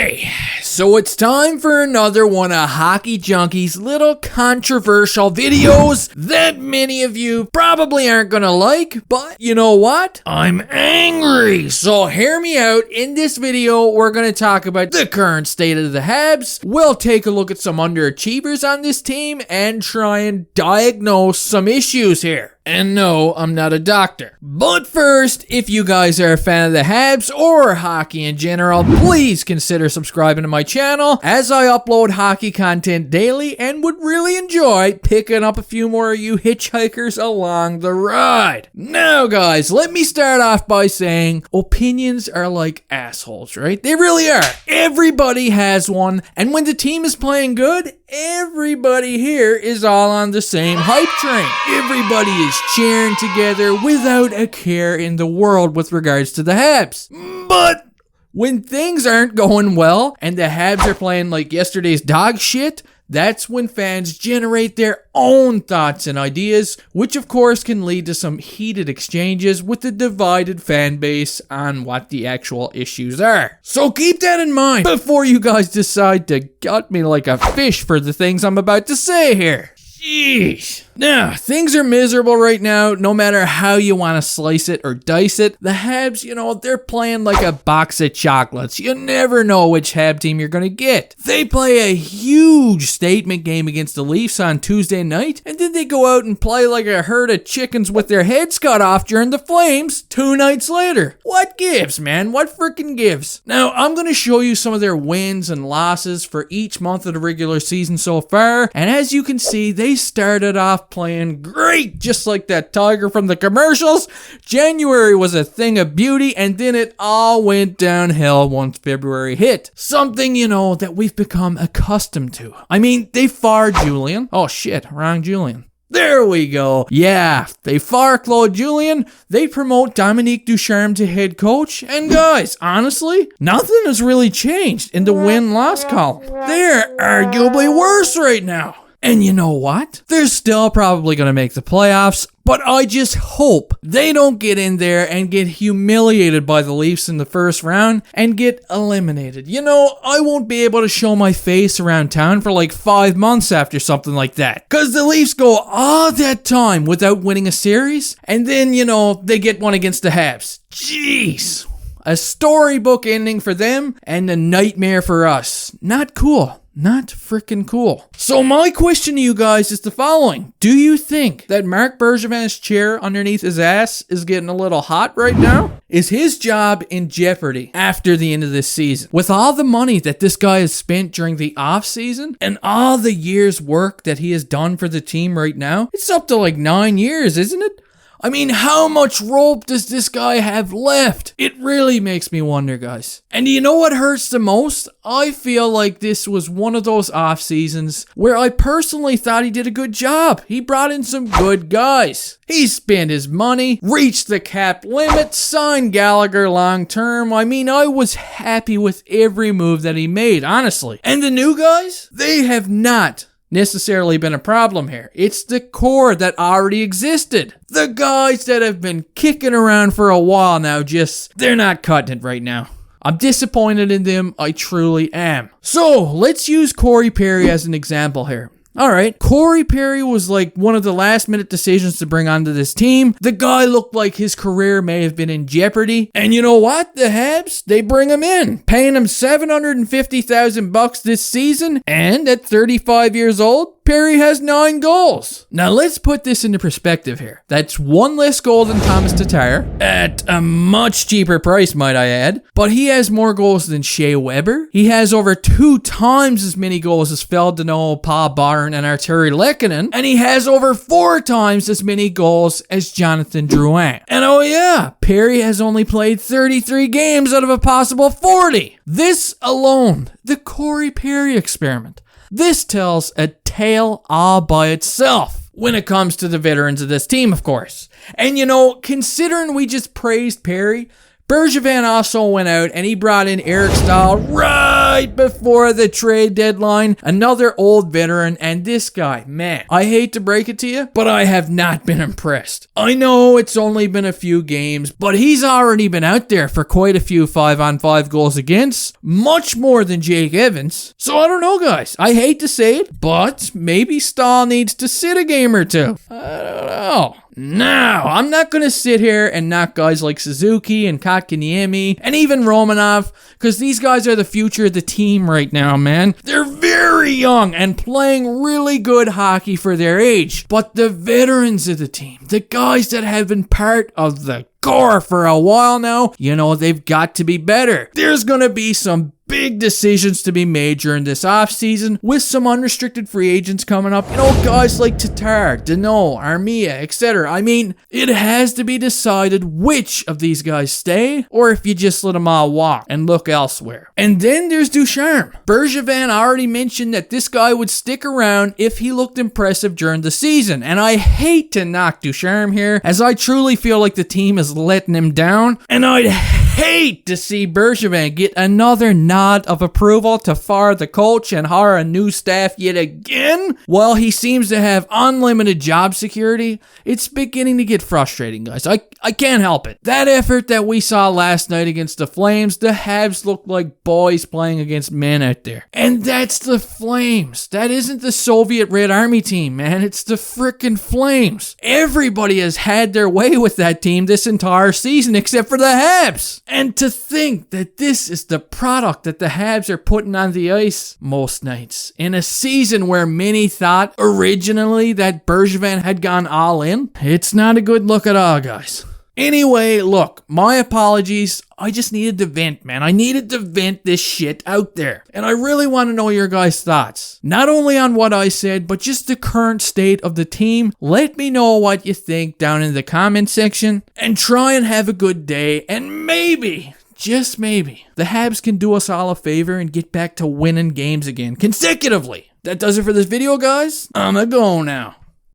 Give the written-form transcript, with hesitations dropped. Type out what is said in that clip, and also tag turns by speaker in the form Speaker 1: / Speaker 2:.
Speaker 1: Okay, so it's time for another one of Hockey Junkie's little controversial videos that many of you probably aren't gonna like, but you know what? I'm angry. So hear me out. In this video, we're gonna talk about the current state of the Habs. We'll take a look at some underachievers on this team and try and diagnose some issues here. And no, I'm not a doctor. But first, if you guys are a fan of the Habs or hockey in general, please consider subscribing to my channel as I upload hockey content daily and would really enjoy picking up a few more of you hitchhikers along the ride. Now guys, let me start off by saying opinions are like assholes, right? They really are. Everybody has one, and when the team is playing good, everybody here is all on the same hype train. Everybody is cheering together without a care in the world with regards to the Habs. But when things aren't going well and the Habs are playing like yesterday's dog shit, that's when fans generate their own thoughts and ideas, which of course can lead to some heated exchanges with the divided fan base on what the actual issues are. So keep that in mind before you guys decide to gut me like a fish for the things I'm about to say here. Jeez. Now, things are miserable right now, no matter how you want to slice it or dice it. The Habs, they're playing like a box of chocolates. You never know which Hab team you're going to get. They play a huge statement game against the Leafs on Tuesday night, and then they go out and play like a herd of chickens with their heads cut off during the Flames 2 nights later. What gives, man? What freaking gives? Now, I'm going to show you some of their wins and losses for each month of the regular season so far, and as you can see, they started off playing great, just like that tiger from the commercials. January was a thing of beauty, and then it all went downhill once February hit. Something, that we've become accustomed to. I mean, they fired Julien. Oh shit, wrong Julien. There we go. Yeah, they fire Claude Julien, they promote Domonic Ducharme to head coach, and guys, honestly, nothing has really changed in the win-loss column. They're arguably worse right now. And you know what? They're still probably going to make the playoffs, but I just hope they don't get in there and get humiliated by the Leafs in the first round and get eliminated. I won't be able to show my face around town for like 5 months after something like that. Because the Leafs go all that time without winning a series, and then, they get one against the Habs. Jeez. A storybook ending for them and a nightmare for us. Not cool. Not freaking cool. So my question to you guys is the following. Do you think that Marc Bergevin's chair underneath his ass is getting a little hot right now? Is his job in jeopardy after the end of this season? With all the money that this guy has spent during the offseason and all the years' work that he has done for the team right now, it's up to like 9 years, isn't it? I mean, how much rope does this guy have left? It really makes me wonder, guys. And do you know what hurts the most? I feel like this was one of those off seasons where I personally thought he did a good job. He brought in some good guys. He spent his money, reached the cap limit, signed Gallagher long term. I mean, I was happy with every move that he made, honestly. And the new guys? They have not necessarily been a problem here. It's the core that already existed. The guys that have been kicking around for a while now, they're not cutting it right now. I'm disappointed in them. I truly am. So let's use Corey Perry as an example here. Alright, Corey Perry was like one of the last minute decisions to bring onto this team. The guy looked like his career may have been in jeopardy. And you know what? The Habs, they bring him in, paying him $750,000 this season. And at 35 years old, Perry has 9 goals. Now let's put this into perspective here. That's 1 less goal than Thomas Tatar at a much cheaper price, might I add. But he has more goals than Shea Weber. He has over 2 times as many goals as Phil Danault, Paul Byron, and Arturi Lehkonen. And he has over 4 times as many goals as Jonathan Drouin. And oh yeah, Perry has only played 33 games out of a possible 40. This alone, the Corey Perry experiment. This tells a tale all by itself when it comes to the veterans of this team, of course. And considering we just praised Perry, Bergevin also went out and he brought in Eric Staal right right before the trade deadline. Another old veteran, and this guy, man, I hate to break it to you, but I have not been impressed. I know it's only been a few games, but he's already been out there for quite a few 5-on-5 goals against, much more than Jake Evans. So I don't know, guys. I hate to say it, but maybe Stahl needs to sit a game or two. I don't know. Now, I'm not going to sit here and knock guys like Suzuki and Kotkaniemi and even Romanov, because these guys are the future of the team right now, man. They're very young and playing really good hockey for their age. But the veterans of the team, the guys that have been part of the core for a while now, you know, they've got to be better. There's going to be some big decisions to be made during this offseason with some unrestricted free agents coming up. You know, guys like Tatar, Danault, Armia, etc. I mean, it has to be decided which of these guys stay or if you just let them all walk and look elsewhere. And then there's Ducharme. Bergevin already mentioned that this guy would stick around if he looked impressive during the season. And I hate to knock Ducharme here, as I truly feel like the team is letting him down. And I'd hate to see Bergevin get another nod of approval to fire the coach and hire a new staff yet again. While he seems to have unlimited job security, it's beginning to get frustrating, guys. I can't help it. That effort that we saw last night against the Flames, the Habs looked like boys playing against men out there. And that's the Flames. That isn't the Soviet Red Army team, man. It's the frickin' Flames. Everybody has had their way with that team this entire season except for the Habs. And to think that this is the product that the Habs are putting on the ice most nights in a season where many thought originally that Bergevin had gone all in, it's not a good look at all, guys. Anyway, look, my apologies. I just needed to vent, man. I needed to vent this shit out there. And I really want to know your guys' thoughts. Not only on what I said, but just the current state of the team. Let me know what you think down in the comment section. And try and have a good day. And maybe, just maybe, the Habs can do us all a favor and get back to winning games again consecutively. That does it for this video, guys. I'ma go now.